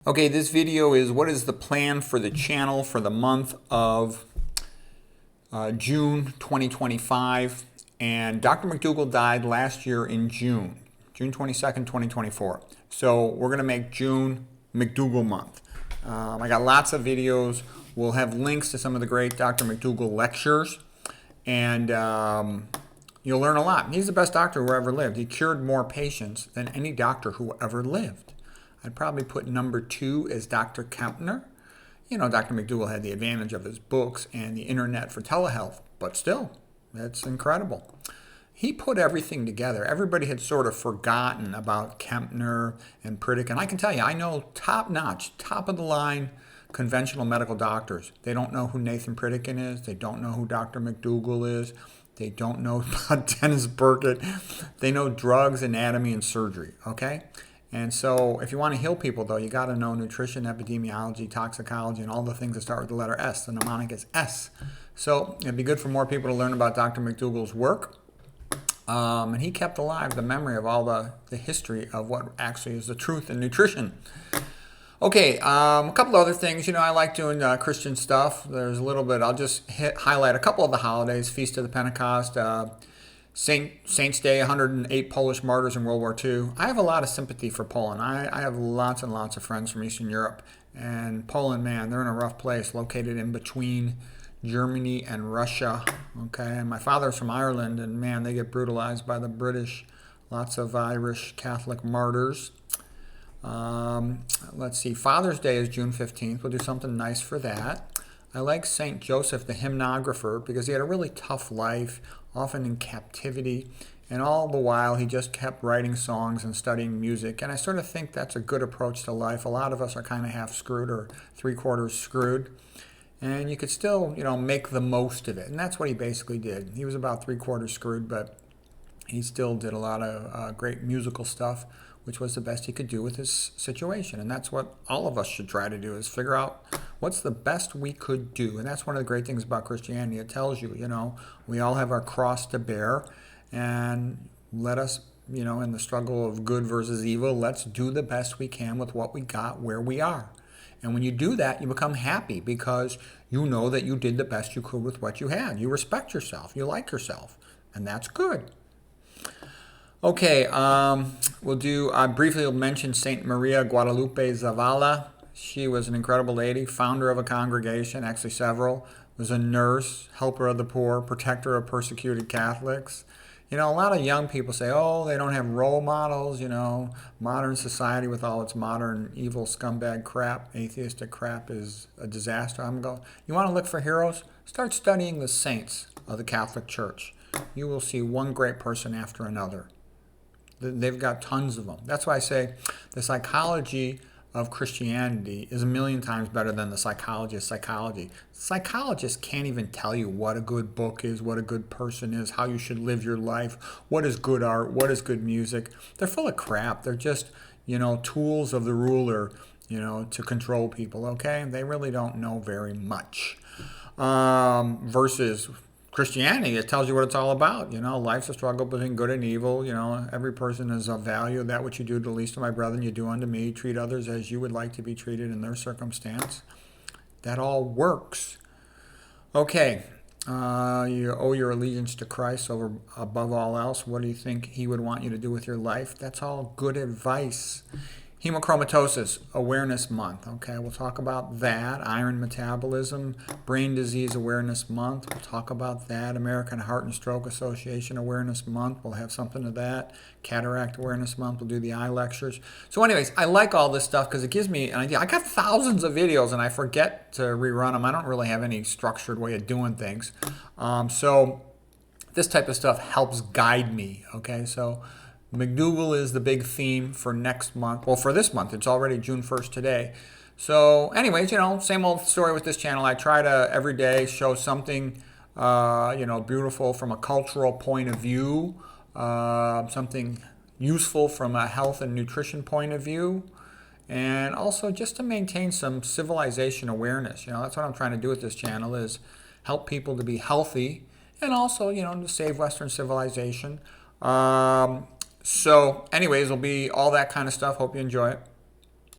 Okay, this video is what is the plan for the channel for the month of June 2025. And Dr. Mcdougall died last year in June 22nd, 2024. So we're going to make June Mcdougall month. I got lots of videos. We'll have links to some of the great Dr. Mcdougall lectures. And you'll learn a lot. He's the best doctor who ever lived. He cured more patients than any doctor who ever lived. I'd probably put number 2 as Dr. Kempner. You know, Dr. Mcdougall had the advantage of his books and the internet for telehealth, but still, that's incredible. He put everything together. Everybody had sort of forgotten about Kempner and Pritikin. And I can tell you, I know top-notch, top-of-the-line conventional medical doctors. They don't know who Nathan Pritikin is. They don't know who Dr. Mcdougall is. They don't know about Dennis Burkitt. They know drugs, anatomy, and surgery, okay? And so if you want to heal people, though, you got to know nutrition, epidemiology, toxicology, and all the things that start with the letter S. The mnemonic is S. So it'd be good for more people to learn about Dr. Mcdougall's work. And he kept alive the memory of all the history of what actually is the truth in nutrition. Okay, a couple other things. You know, I like doing Christian stuff. There's a little bit. I'll just highlight a couple of the holidays. Feast of the Pentecost, Saints' Day, 108 Polish martyrs in World War II. I have a lot of sympathy for Poland. I have lots and lots of friends from Eastern Europe. And Poland, man, they're in a rough place, located in between Germany and Russia. Okay, and my father's from Ireland, and man, they get brutalized by the British. Lots of Irish Catholic martyrs. Let's see, Father's Day is June 15th. We'll do something nice for that. I like St. Joseph, the hymnographer, because he had a really tough life, often in captivity, and all the while he just kept writing songs and studying music. And I sort of think that's a good approach to life. A lot of us are kind of half screwed or 3/4 screwed, and you could still, you know, make the most of it. And that's what he basically did. He was about 3/4 screwed, but he still did a lot of great musical stuff, which was the best he could do with his situation. And that's what all of us should try to do, is figure out what's the best we could do. And that's one of the great things about Christianity. It tells you, you know, we all have our cross to bear, and let us, you know, in the struggle of good versus evil, let's do the best we can with what we got where we are. And when you do that, you become happy because you know that you did the best you could with what you had. You respect yourself. You like yourself. And that's good. Okay, we'll do, I briefly will mention St. Maria Guadalupe Zavala. She was an incredible lady, founder of a congregation, actually several, was a nurse, helper of the poor, protector of persecuted Catholics. You know, a lot of young people say, oh, they don't have role models, you know, modern society with all its modern evil scumbag crap, atheistic crap is a disaster. I'm going, you want to look for heroes? Start studying the saints of the Catholic Church. You will see one great person after another. They've got tons of them. That's why I say the psychology of Christianity is a million times better than the psychology of psychology. Psychologists can't even tell you what a good book is, what a good person is, how you should live your life, what is good art, what is good music. They're full of crap. They're just, you know, tools of the ruler, you know, to control people, okay? They really don't know very much. Versus Christianity, it tells you what it's all about. You know, life's a struggle between good and evil. You know, every person is of value. That which you do to the least of my brethren, you do unto me. Treat others as you would like to be treated in their circumstance. That all works. Okay, you owe your allegiance to Christ above all else. What do you think he would want you to do with your life? That's all good advice. Hemochromatosis Awareness Month. Okay, we'll talk about that. Iron metabolism, Brain Disease Awareness Month. We'll talk about that. American Heart and Stroke Association Awareness Month. We'll have something of that. Cataract Awareness Month. We'll do the eye lectures. So anyways, I like all this stuff because it gives me an idea. I got thousands of videos and I forget to rerun them. I don't really have any structured way of doing things. So this type of stuff helps guide me. Okay, so Mcdougall is the big theme for next month. Well, for this month, it's already June 1st today. So anyways, you know, same old story with this channel. I try to every day show something, you know, beautiful from a cultural point of view, something useful from a health and nutrition point of view, and also just to maintain some civilization awareness. You know, that's what I'm trying to do with this channel, is help people to be healthy and also, you know, to save Western civilization. So anyways, it'll be all that kind of stuff. Hope you enjoy it.